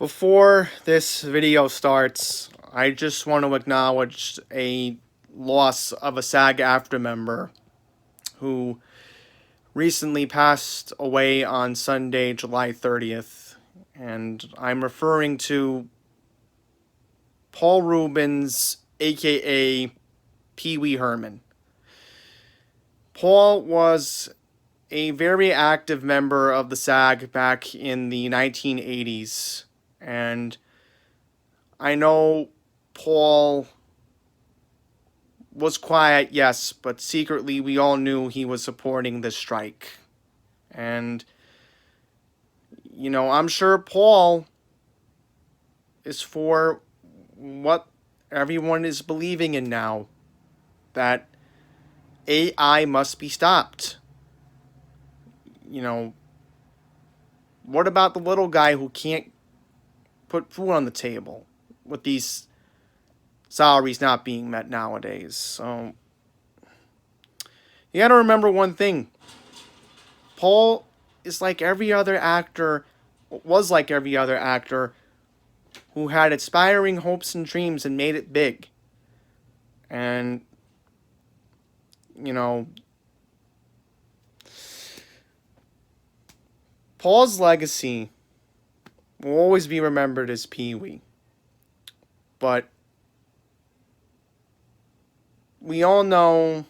Before this video starts, I just want to acknowledge a loss of a SAG-AFTRA member who recently passed away on Sunday, July 30th. And I'm referring to Paul Reubens, aka Pee Wee Herman. Paul was a very active member of the SAG back in the 1980s. And I know Paul was quiet, yes, but secretly we all knew he was supporting the strike. And, I'm sure Paul is for what everyone is believing in now, that AI must be stopped. What about the little guy who can't put food on the table with these salaries not being met nowadays? So you gotta remember one thing. Paul is like every other actor, was like every other actor who had aspiring hopes and dreams and made it big. And, Paul's legacy will always be remembered as Pee Wee. But we all know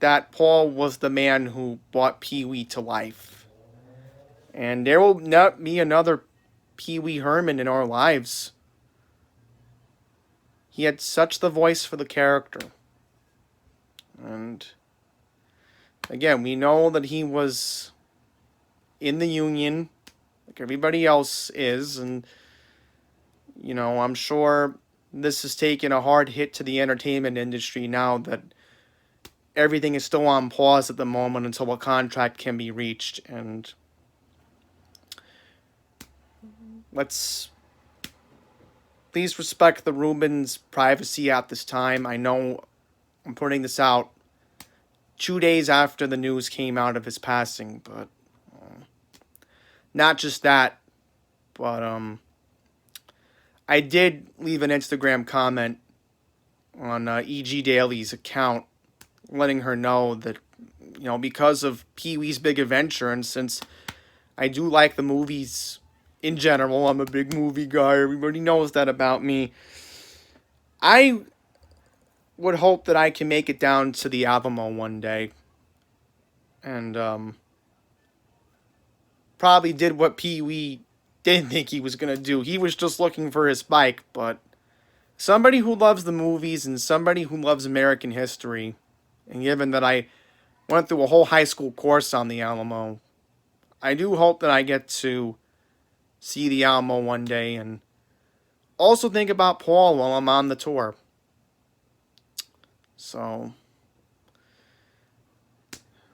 that Paul was the man who brought Pee Wee to life. And there will not be another Pee Wee Herman in our lives. He had such the voice for the character. And again, we know that he was in the union like everybody else is, and I'm sure this has taken a hard hit to the entertainment industry now that everything is still on pause at the moment until a contract can be reached. And let's please respect the Reubens' privacy at this time. I know I'm putting this out 2 days after the news came out of his passing, but not just that, but I did leave an Instagram comment on EG Daily's account letting her know that, because of Pee Wee's Big Adventure, and since I do like the movies in general, I'm a big movie guy, everybody knows that about me, I would hope that I can make it down to the Alamo one day. And, probably did what Pee Wee didn't think he was going to do. He was just looking for his bike, but somebody who loves the movies and somebody who loves American history, and given that I went through a whole high school course on the Alamo, I do hope that I get to see the Alamo one day and also think about Paul while I'm on the tour. So,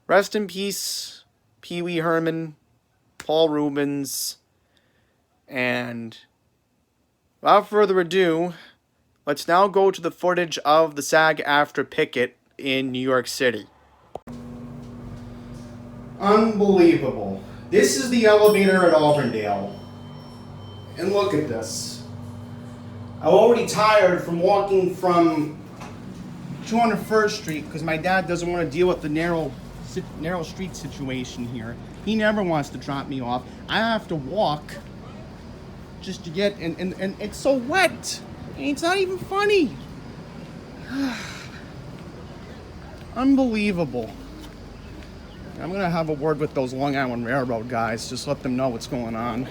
rest in peace, Pee Wee Herman, Paul Reubens, and without further ado, let's now go to the footage of the SAG-AFTRA picket in New York City. Unbelievable. This is the elevator at Auburndale. And look at this. I'm already tired from walking from 201st Street because my dad doesn't want to deal with the narrow street situation here. He never wants to drop me off. I have to walk just to get, and it's so wet. It's not even funny. Unbelievable. I'm gonna have a word with those Long Island Railroad guys. Just let them know what's going on.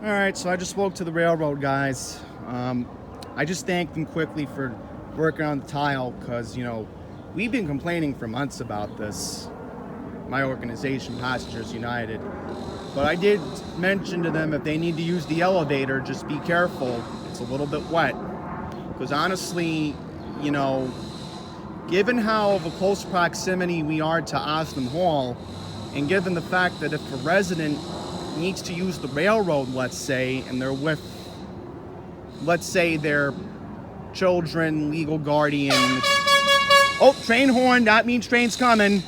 All right, so I just spoke to the railroad guys. I just thanked them quickly for working on the tile because, we've been complaining for months about this, my organization, Passengers United. But I did mention to them if they need to use the elevator, just be careful. It's a little bit wet. Because honestly, given how of a close proximity we are to Oslam Hall, and given the fact that if a resident needs to use the railroad, let's say, and they're with, let's say, their children, legal guardian. Oh, train horn, that means train's coming.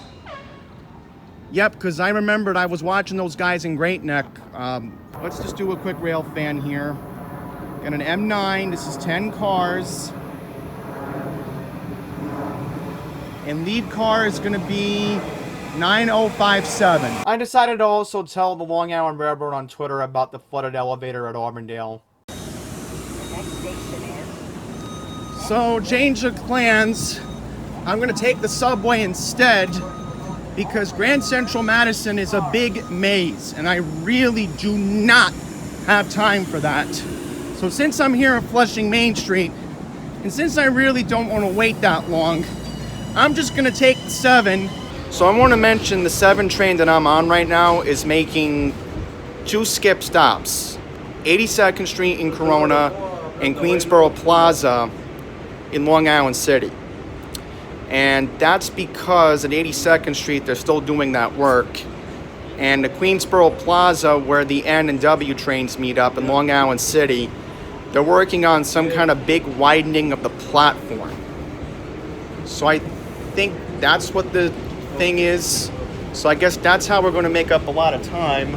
Yep, because I remembered I was watching those guys in Great Neck. Let's just do a quick rail fan here. Got an M9. This is 10 cars. And lead car is going to be 9057. I decided to also tell the Long Island Railroad on Twitter about the flooded elevator at Auburndale. So, change of plans. I'm going to take the subway instead because Grand Central Madison is a big maze and I really do not have time for that. So since I'm here at Flushing Main Street and since I really don't want to wait that long, I'm just going to take the 7. So I want to mention the 7 train that I'm on right now is making 2 skip stops. 82nd Street in Corona and Queensboro Plaza in Long Island City. And that's because at 82nd Street they're still doing that work. And the Queensboro Plaza, where the N and W trains meet up in Long Island City, they're working on some kind of big widening of the platform. So I think that's what the thing is. So I guess that's how we're going to make up a lot of time.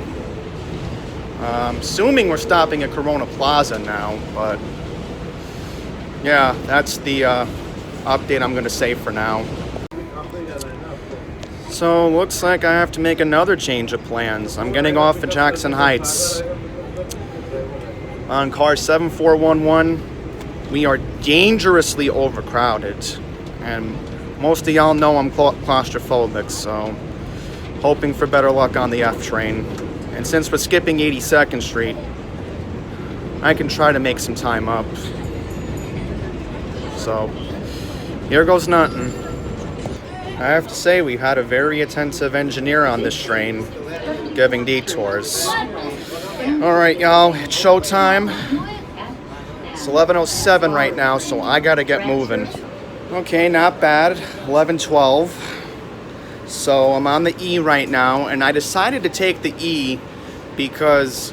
Assuming we're stopping at Corona Plaza now, but yeah, that's the update I'm going to say for now. So looks like I have to make another change of plans. I'm getting off at Jackson Heights on car 7411. We are dangerously overcrowded, and most of y'all know I'm claustrophobic, so hoping for better luck on the F train. And since we're skipping 82nd Street, I can try to make some time up. So here goes nothing. I have to say we've had a very attentive engineer on this train, giving detours. All right, y'all, it's showtime. It's 11:07 right now, so I gotta get moving. Okay, not bad. 11:12. So I'm on the E right now, and I decided to take the E because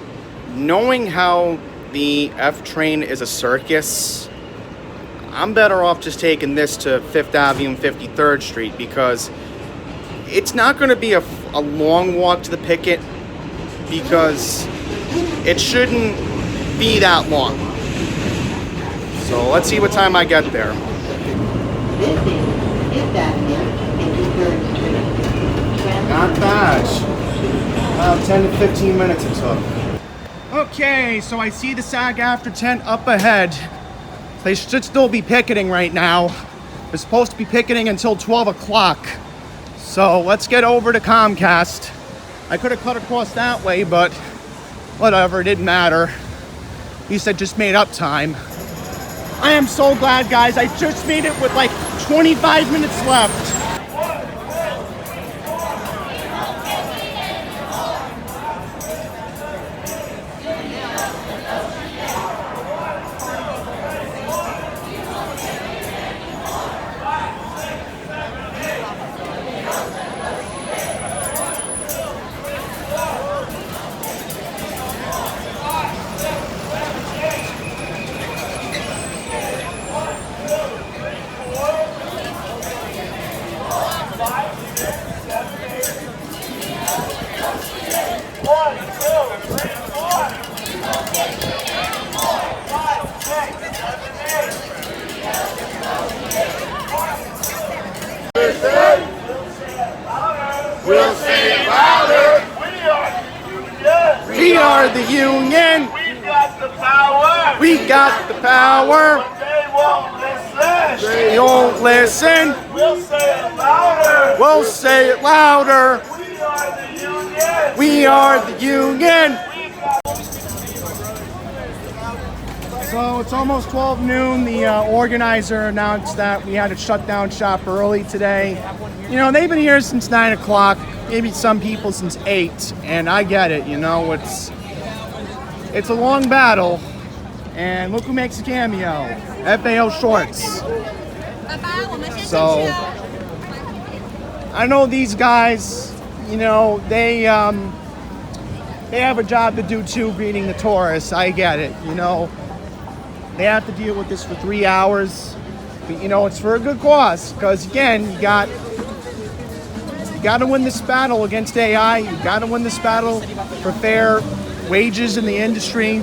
knowing how the F train is a circus, I'm better off just taking this to 5th Avenue and 53rd Street because it's not going to be a long walk to the Picket because it shouldn't be that long. So let's see what time I get there. Not bad. About 10 to 15 minutes it took. Okay, so I see the SAG AFTRA tent up ahead. They should still be picketing right now. They're supposed to be picketing until 12 o'clock. So let's get over to Comcast. I could have cut across that way, but whatever, it didn't matter. At least I just made up time. I am so glad, guys. I just made it with like 25 minutes left. We'll say it louder. We are the union. We got the power. We got the power. But they won't listen. They won't listen. We'll say it louder. We'll say it louder. We are the union. We are the union. So it's almost 12 noon. The organizer announced that we had to shut down shop early today. You know, they've been here since 9 o'clock, maybe some people since 8, and I get it, you know, it's a long battle. And look who makes a cameo, FAO Shorts. So, I know these guys, you know, they have a job to do too, greeting the tourists. I get it, you know. They have to deal with this for 3 hours, but you know, it's for a good cause, because again, you got You got to win this battle against AI. You got to win this battle for fair wages in the industry.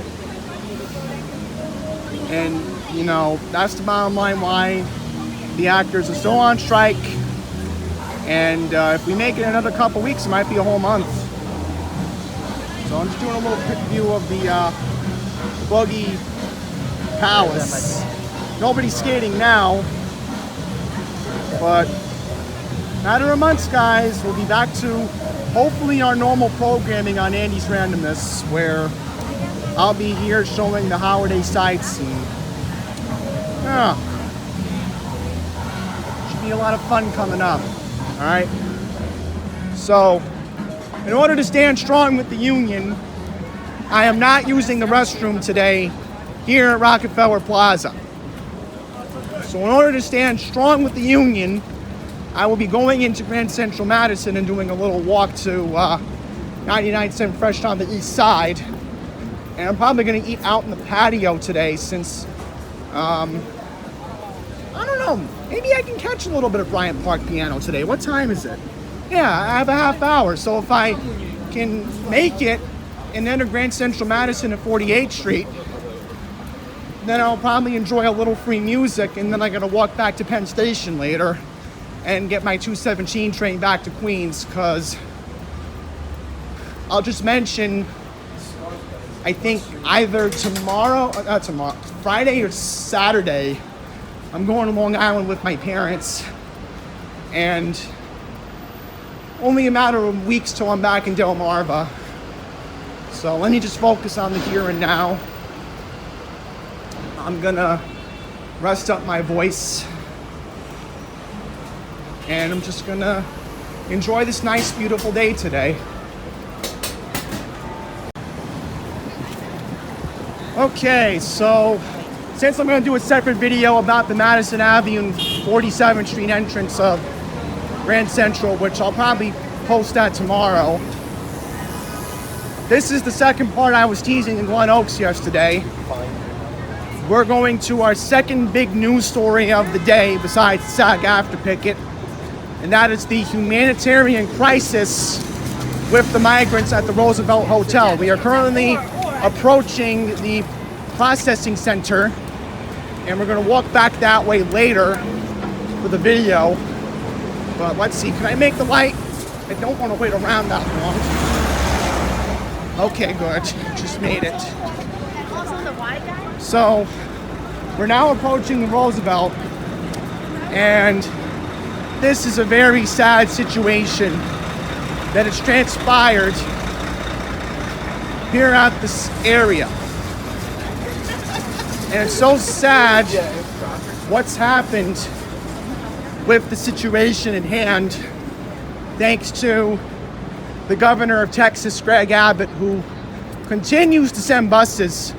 And, you know, that's the bottom line why the actors are still on strike. And if we make it another couple weeks, it might be a whole month. So I'm just doing a little quick view of the Buggy Palace. Nobody's skating now, but matter of months, guys, we'll be back to hopefully our normal programming on Andy's Randomness, where I'll be here showing the holiday sights, and should be a lot of fun coming up. All right. So, in order to stand strong with the union, I am not using the restroom today here at Rockefeller Plaza. So in order to stand strong with the union, I will be going into Grand Central Madison and doing a little walk to 99 Cent Fresh on the east side. And I'm probably going to eat out in the patio today since, I don't know, maybe I can catch a little bit of Bryant Park piano today. What time is it? Yeah, I have a half hour. So if I can make it and enter Grand Central Madison at 48th Street, then I'll probably enjoy a little free music, and then I gotta walk back to Penn Station later and get my 217 train back to Queens, because I'll just mention, I think either Friday or Saturday, I'm going to Long Island with my parents, and only a matter of weeks till I'm back in Delmarva. So let me just focus on the here and now. I'm gonna rest up my voice, and I'm just gonna enjoy this nice, beautiful day today. Okay, so since I'm gonna do a separate video about the Madison Avenue and 47th Street entrance of Grand Central, which I'll probably post that tomorrow. This is the second part I was teasing in Glen Oaks yesterday. We're going to our second big news story of the day besides SAG AFTRA Picket, and that is the humanitarian crisis with the migrants at the Roosevelt Hotel. We are currently approaching the processing center, and we're going to walk back that way later for the video. But let's see, can I make the light? I don't want to wait around that long. Okay, good. Just made it. So, we're now approaching the Roosevelt, and this is a very sad situation that has transpired here at this area. And it's so sad what's happened with the situation at hand, thanks to the governor of Texas, Greg Abbott, who continues to send buses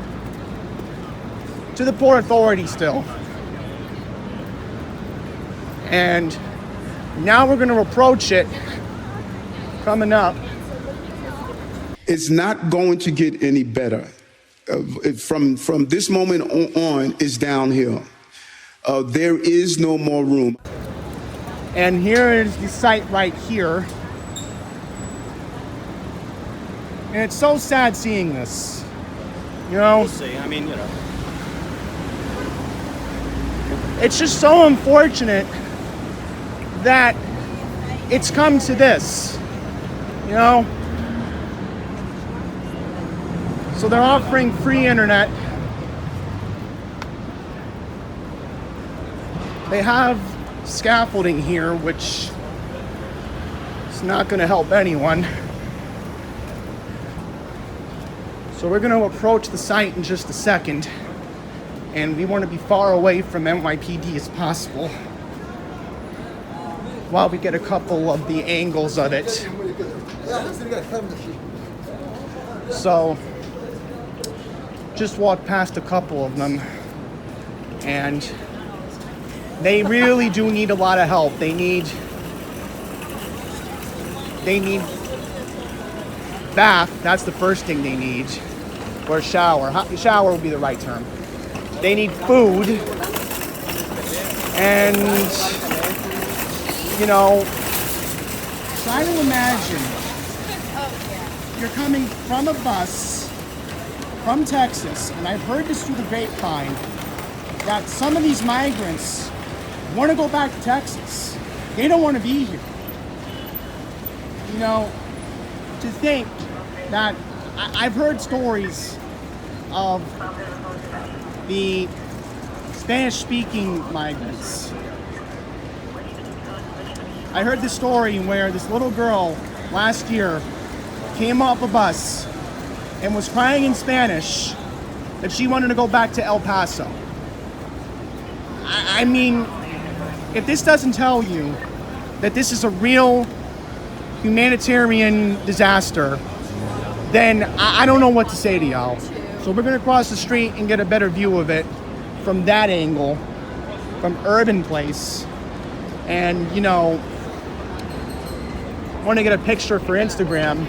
to the Port Authority still. And now we're going to approach it coming up. It's not going to get any better. From this moment on, it's downhill. There is no more room. And here is the site right here. And it's so sad seeing this. You know? We'll see. I mean, you know. It's just so unfortunate that it's come to this, you know? So they're offering free internet. They have scaffolding here, which is not going to help anyone. So we're going to approach the site in just a second. And we want to be far away from NYPD as possible while we get a couple of the angles of it. So, just walked past a couple of them, and they really do need a lot of help. They need bath. That's the first thing they need, or shower. Shower would be the right term. They need food, and, you know, Try to imagine you're coming from a bus from Texas, and I've heard this through the grapevine, that some of these migrants want to go back to Texas. They don't want to be here. You know, to think that I've heard stories of the Spanish-speaking migrants. I heard this story where this little girl last year came off a bus and was crying in Spanish that she wanted to go back to El Paso. I mean, if this doesn't tell you that this is a real humanitarian disaster, then I don't know what to say to y'all. So we're gonna cross the street and get a better view of it from that angle, from Urban Place. And, you know, want to get a picture for Instagram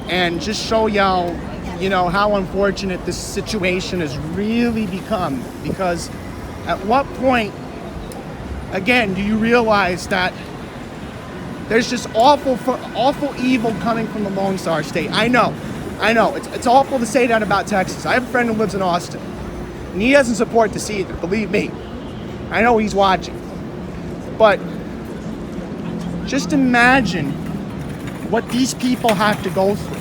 and just show y'all, you know, how unfortunate this situation has really become. Because at what point, again, do you realize that there's just awful evil coming from the Lone Star State? I know, it's awful to say that about Texas. I have a friend who lives in Austin, and he doesn't support this either, believe me. I know he's watching. But just imagine what these people have to go through.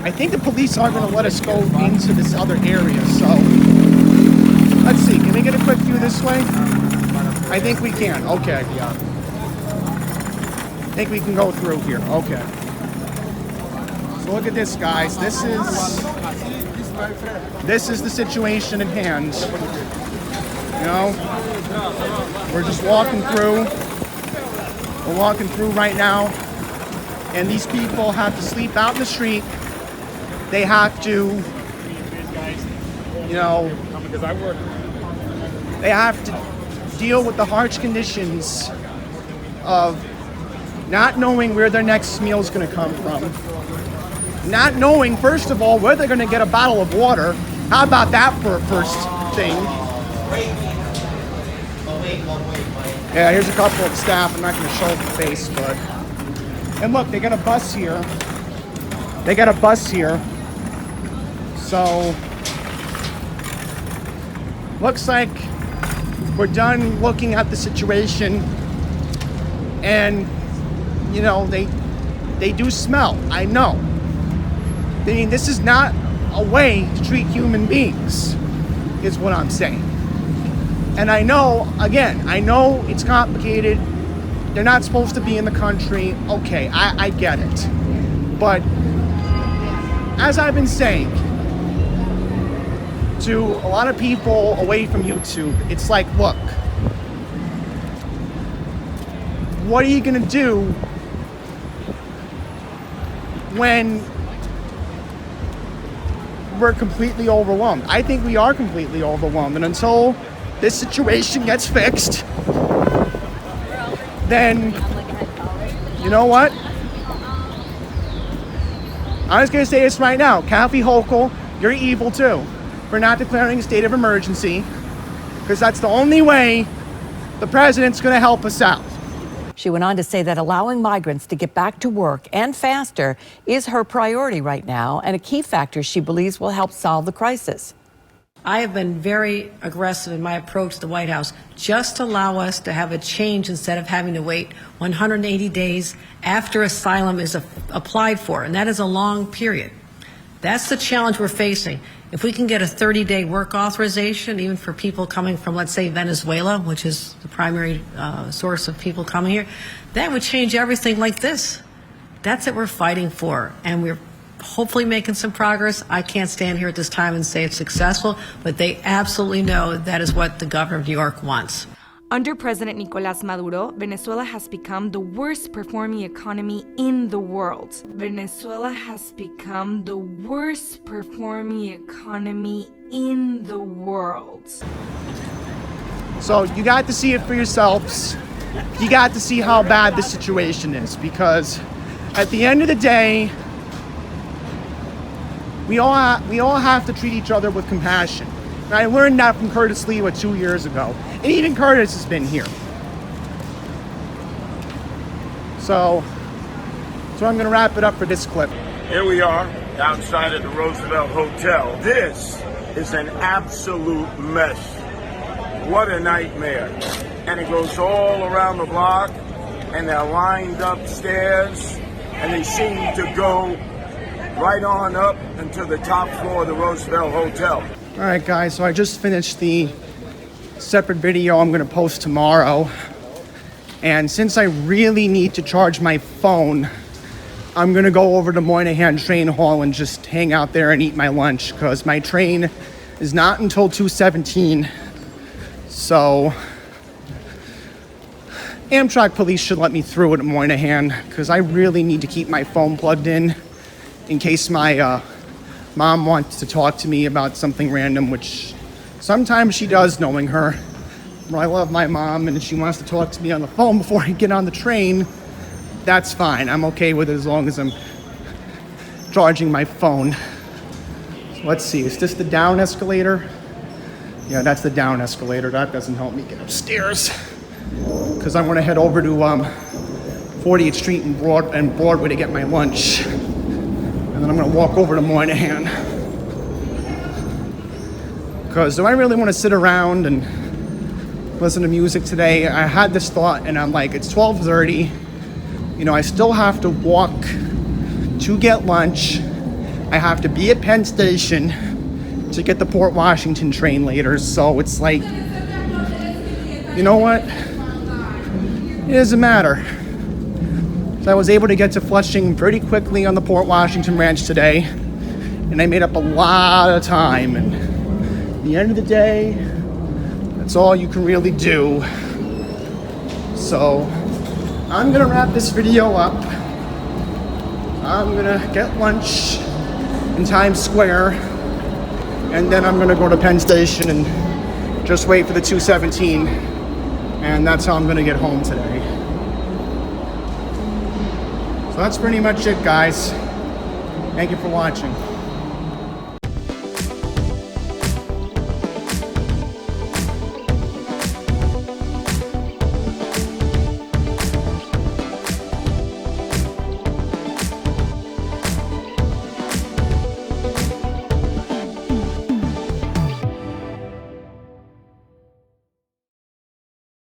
I think the police aren't going to let us go into this other area, so let's see. Can we get a quick view this way? I think we can. Okay. I think we can go through here. Okay. So look at this, guys. This is the situation at hand. You know, we're just walking through. We're walking through right now, and these people have to sleep out in the street. They have to, you know, they have to deal with the harsh conditions of not knowing where their next meal is going to come from. Not knowing, first of all, where they're going to get a bottle of water. How about that for a first thing? Yeah, here's a couple of staff. I'm not going to show the face, but... And look, they got a bus here. So... looks like we're done looking at the situation. And, you know, they do smell. I know. I mean, this is not a way to treat human beings, is what I'm saying. And I know, again, it's complicated. They're not supposed to be in the country. Okay, I get it. But as I've been saying to a lot of people away from YouTube, it's like, look, what are you gonna do when we're completely overwhelmed? I think we are completely overwhelmed, and until this situation gets fixed, then, you know what? I'm just gonna say this right now. Kathy Hochul, you're evil too, for not declaring a state of emergency, because that's the only way the president's gonna help us out. She went on to say that allowing migrants to get back to work and faster is her priority right now, and a key factor she believes will help solve the crisis. I have been very aggressive in my approach to the White House. Just allow us to have a change instead of having to wait 180 days after asylum is applied for, and that is a long period. That's the challenge we're facing. If we can get a 30-day work authorization, even for people coming from, let's say, Venezuela, which is the primary source of people coming here, that would change everything like this. That's what we're fighting for, and we're hopefully making some progress. I can't stand here at this time and say it's successful, but they absolutely know that is what the governor of New York wants. Under President Nicolás Maduro, Venezuela has become the worst performing economy in the world. Venezuela has become the worst performing economy in the world. So you got to see it for yourselves. You got to see how bad the situation is, because at the end of the day, we all have to treat each other with compassion. And I learned that from Curtis Lewa 2 years ago. And even Curtis has been here. So I'm gonna wrap it up for this clip. Here we are outside of the Roosevelt Hotel. This is an absolute mess. What a nightmare. And it goes all around the block, and they're lined upstairs, and they seem to go right on up into the top floor of the Roosevelt Hotel. All right, guys, so I just finished the separate video I'm gonna post tomorrow. And since I really need to charge my phone, I'm gonna go over to Moynihan Train Hall and just hang out there and eat my lunch, because my train is not until 2:17. So Amtrak police should let me through at Moynihan, because I really need to keep my phone plugged in case my mom wants to talk to me about something random, which sometimes she does, knowing her. But I love my mom, and if she wants to talk to me on the phone before I get on the train, that's fine. I'm okay with it as long as I'm charging my phone. So let's see, is this the down escalator? Yeah, that's the down escalator. That doesn't help me get upstairs, because I'm gonna head over to 40th Street and Broadway to get my lunch. And then I'm gonna walk over to Moynihan. Because do I really wanna sit around and listen to music today? I had this thought and I'm like, it's 12:30. You know, I still have to walk to get lunch. I have to be at Penn Station to get the Port Washington train later. So it's like, you know what? It doesn't matter. So I was able to get to Flushing pretty quickly on the Port Washington branch today, and I made up a lot of time. And at the end of the day, that's all you can really do. So I'm gonna wrap this video up. I'm gonna get lunch in Times Square, and then I'm gonna go to Penn Station and just wait for the 2:17, and that's how I'm gonna get home today. So that's pretty much it, guys. Thank you for watching.